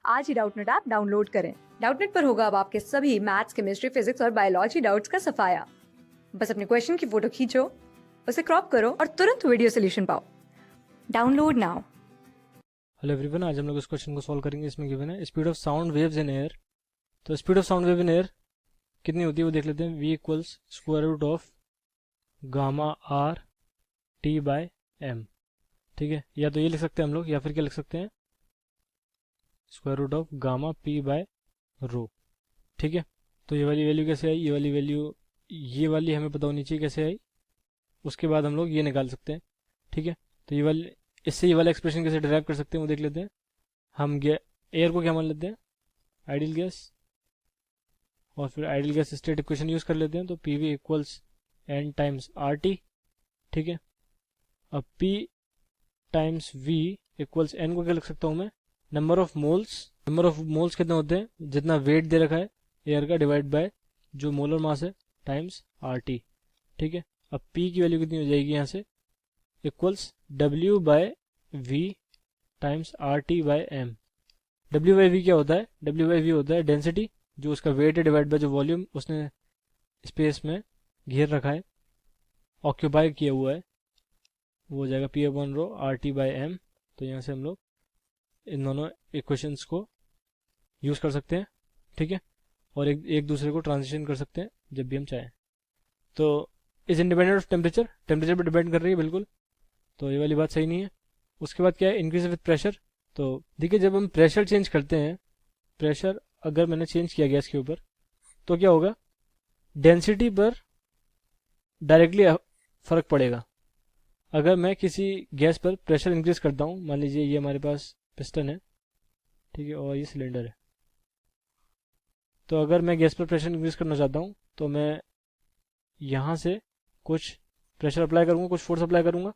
आज ही Doubtnut app download करें। Doubtnut पर होगा अब आपके सभी मैथ्स, केमिस्ट्री, फिजिक्स और बायोलॉजी डाउट्स का सफाया। बस अपने क्वेश्चन की फोटो खींचो, उसे क्रॉप करो और तुरंत वीडियो सोल्यूशन पाओ। Download now. हेलो एवरीवन, आज हम लोग इस क्वेश्चन को सॉल्व करेंगे। इसमें गिवन है speed of sound waves in air. तो speed of sound wave in air कितनी होती है वो देख लेते हैं। v equals square root of gamma R T by M. ठीक है, या तो ये लिख सकते हैं हम लोग, या फिर क्या लिख सकते हैं, square root of gamma P by rho. ठीक है, तो ये वाली वैल्यू कैसे आई, ये वाली वैल्यू, ये वाली हमें पता होनी चाहिए कैसे आई। उसके बाद हम लोग ये निकाल सकते हैं। ठीक है, तो ये वाली, इससे ये वाला एक्सप्रेशन कैसे डिराइव कर सकते हैं वो देख लेते हैं। हम एयर को क्या मान लेते हैं, आइडियल गैस, और फिर ideal gas state equation use कर लेते हैं। तो P V equals N times R T. ठीक है, अब P times V equals N को क्या लिख सकता हूँ मैं, number of moles. Number of moles कितने होते हैं, जितना वेट दे रखा है एयर का डिवाइड बाय जो मोलर मास है टाइम्स आर टी। ठीक है, अब पी की वैल्यू कितनी हो जाएगी यहाँ से, equals W by V times R T by M. W by V क्या होता है, डब्ल्यू बाई वी होता है डेंसिटी, जो उसका वेट है डिवाइड बाय जो वॉल्यूम उसने स्पेस में घेर रखा है, ऑक्यूपाई किया हुआ है, वो हो जाएगा P upon rho R T by M. तो यहाँ से हम लोग इन दोनों इक्वेशंस को यूज कर सकते हैं। ठीक है, और एक दूसरे को ट्रांजिशन कर सकते हैं जब भी हम चाहें। तो is independent of temperature, temperature पर डिपेंड कर रही है बिल्कुल, तो ये वाली बात सही नहीं है। उसके बाद क्या है, इंक्रीज विथ प्रेशर। तो देखिए, जब हम प्रेशर चेंज करते हैं, प्रेशर अगर मैंने चेंज किया गैस के ऊपर, तो क्या होगा, डेंसिटी पर डायरेक्टली फर्क पड़ेगा। अगर मैं किसी गैस पर प्रेशर इंक्रीज करता हूँ, मान लीजिए ये हमारे पास पिस्टन है, ठीक है, और ये सिलेंडर है, तो अगर मैं गैस पर प्रेशर इंक्रीज करना चाहता हूँ तो मैं यहाँ से कुछ प्रेशर अप्लाई करूँगा, कुछ फोर्स अप्लाई करूँगा।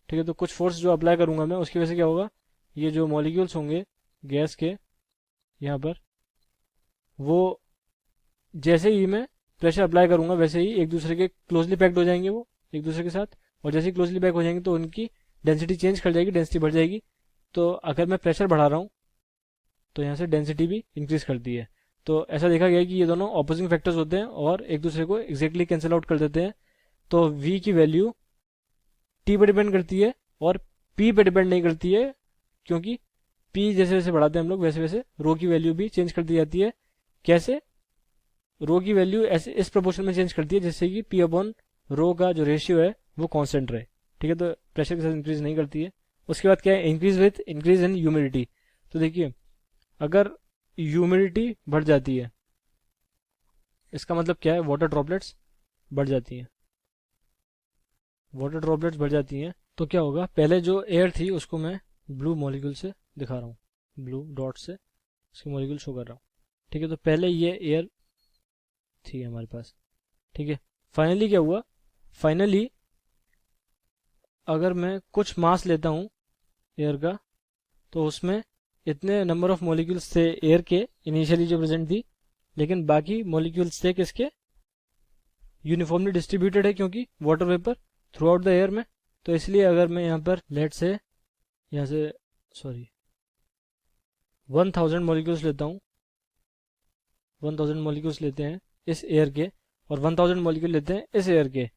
ठीक है, तो कुछ फोर्स जो अप्लाई करूँगा मैं, उसकी वजह से क्या होगा, ये जो मॉलिक्यूल्स होंगे गैस के यहाँ पर, वो जैसे ही मैं प्रेशर अप्लाई करूँगा वैसे ही एक दूसरे के क्लोजली पैक्ड हो जाएंगे वो एक दूसरे के साथ, और जैसे ही क्लोजली पैक हो जाएंगे तो उनकी डेंसिटी चेंज कर जाएगी, डेंसिटी बढ़ जाएगी। तो अगर मैं प्रेशर बढ़ा रहा हूँ तो यहाँ से डेंसिटी भी इंक्रीज करती है। तो ऐसा देखा गया है कि ये दोनों ऑपोजिंग फैक्टर्स होते हैं और एक दूसरे को एग्जैक्टली कैंसिल आउट कर देते हैं। तो v की वैल्यू t पर डिपेंड करती है और p पे डिपेंड नहीं करती है, क्योंकि p जैसे जैसे बढ़ाते हैं हम लोग वैसे वैसे रो की वैल्यू भी चेंज कर दी जाती है। कैसे, रो की वैल्यू ऐसे इस प्रोपोर्शन में चेंज करती है जिससे कि p अपॉन रो का जो रेशियो है वो कांस्टेंट रहे। ठीक है, तो प्रेशर के साथ इंक्रीज नहीं करती है। उसके बाद क्या है, increase with increase in humidity. तो देखिए, अगर ह्यूमिडिटी बढ़ जाती है, इसका मतलब क्या है, वाटर ड्रॉपलेट्स बढ़ जाती हैं। वाटर ड्रॉपलेट्स बढ़ जाती हैं तो क्या होगा, पहले जो एयर थी उसको मैं ब्लू मॉलिक्यूल से दिखा रहा हूँ, ब्लू डॉट से उसकी मॉलिक्यूल शो कर रहा हूँ। ठीक है, तो पहले ये एयर थी हमारे पास। ठीक है, फाइनली क्या हुआ, फाइनली अगर मैं कुछ मास लेता हूँ एयर का, तो उसमें इतने नंबर ऑफ मॉलिक्यूल्स थे एयर के इनिशियली जो प्रेजेंट थी, लेकिन बाकी मॉलिक्यूल्स थे किसके, यूनिफॉर्मली डिस्ट्रीब्यूटेड है, क्योंकि water vapour through out the air में। तो इसलिए अगर मैं यहाँ पर लेट से यहाँ से 1000 मॉलिक्यूल्स लेता हूँ, 1000 मॉलिक्यूल्स लेते हैं इस एयर के और 1000 मॉलिक्यूल लेते हैं इस एयर के,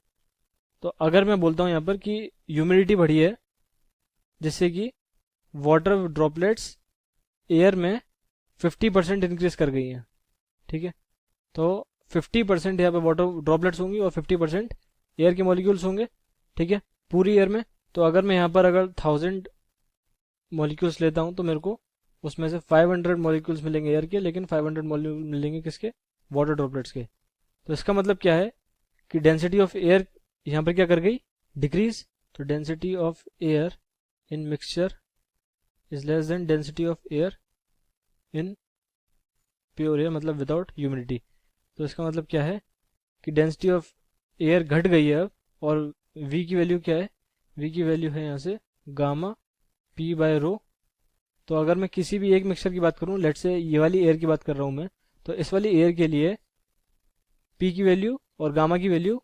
तो अगर मैं बोलता हूँ यहाँ पर कि ह्यूमिडिटी बढ़ी है जिससे कि वाटर ड्रॉपलेट्स एयर में 50% इंक्रीज कर गई हैं। ठीक है, तो 50% यहाँ पे वाटर ड्रॉपलेट्स होंगी और 50% एयर के मॉलिक्यूल्स होंगे। ठीक है, पूरी एयर में। तो अगर मैं यहाँ पर अगर 1000 मॉलिक्यूल्स लेता हूँ तो मेरे को उसमें से 500 मॉलिक्यूल्स मिलेंगे एयर के, लेकिन 500 मॉलिक्यूल मिलेंगे किसके, वाटर ड्रॉपलेट्स के। तो इसका मतलब क्या है कि डेंसिटी ऑफ एयर यहाँ पर क्या कर गई, डिक्रीज। तो density of air in mixture is less than density of air in pure air, मतलब विदाउट ह्यूमिडिटी। तो इसका मतलब क्या है कि डेंसिटी ऑफ एयर घट गई है अब, और v की वैल्यू क्या है, v की वैल्यू है यहाँ से गामा p बाय रो। तो अगर मैं किसी भी एक मिक्सचर की बात करूँ, लेट से ये वाली एयर की बात कर रहा हूँ मैं, तो इस वाली एयर के लिए p की वैल्यू और गामा की वैल्यू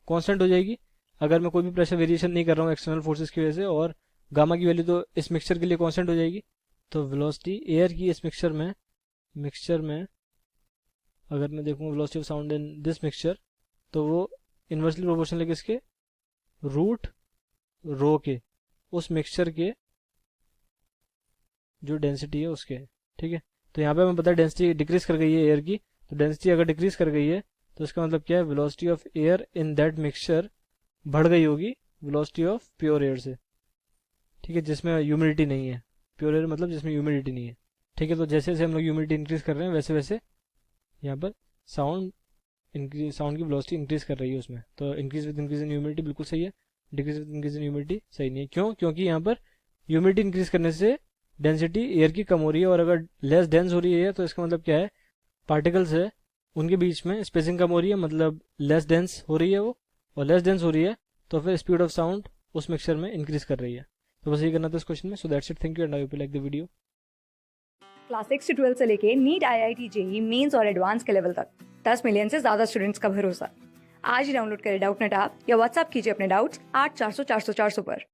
कांस्टेंट हो जाएगी अगर मैं कोई भी प्रेशर वेरिएशन नहीं कर रहा हूँ एक्सटर्नल फोर्सेस की वजह से, और गामा की वैल्यू तो इस मिक्सचर के लिए कांस्टेंट हो जाएगी। तो वेलोसिटी एयर की इस मिक्सचर में अगर मैं देखूँ velocity of sound in this mixture, तो वो इन्वर्सली प्रोपोर्शनल है किसके, रूट रो के, उस मिक्सचर के जो डेंसिटी है उसके। ठीक है, तो यहाँ पे हमें पता है डेंसिटी डिक्रीज कर गई है एयर की, तो डेंसिटी अगर डिक्रीज कर गई है तो इसका मतलब क्या है, velocity of air in that mixture बढ़ गई होगी वेलोसिटी ऑफ प्योर एयर से। ठीक है, जिसमें ह्यूमिडिटी नहीं है, प्योर एयर मतलब जिसमें ह्यूमिडिटी नहीं है। ठीक है, तो जैसे जैसे हम लोग ह्यूमिडिटी इंक्रीज कर रहे हैं वैसे वैसे यहाँ पर साउंड की वेलोसिटी इंक्रीज कर रही है उसमें। तो increase with increase in humidity बिल्कुल सही है, decrease with increase in humidity सही नहीं है। क्यों? क्योंकि यहाँ पर ह्यूमिडिटी इंक्रीज करने से डेंसिटी एयर की कम हो रही है, और अगर लेस डेंस हो रही है तो इसका मतलब क्या है, पार्टिकल्स है उनके बीच में स्पेसिंग कम हो रही है, मतलब लेस डेंस हो रही है वो, और लेस डेंस हो रही है तो फिर स्पीड ऑफ साउंड उस मिक्सचर में इंक्रीज कर रही है। तो बस ये करना था इस क्वेश्चन में। So that's it, thank you and I hope you like the video. Class 6 से 12 से लेके नीट, IIT, JEE मेंस और एडवांस के लेवल तक 10 मिलियन से ज्यादा स्टूडेंट्स का भरोसा। आज ही डाउनलोड करें डाउटनेट ऐप या व्हाट्सएप कीजिए अपने डाउट्स 8400 400 400 पर।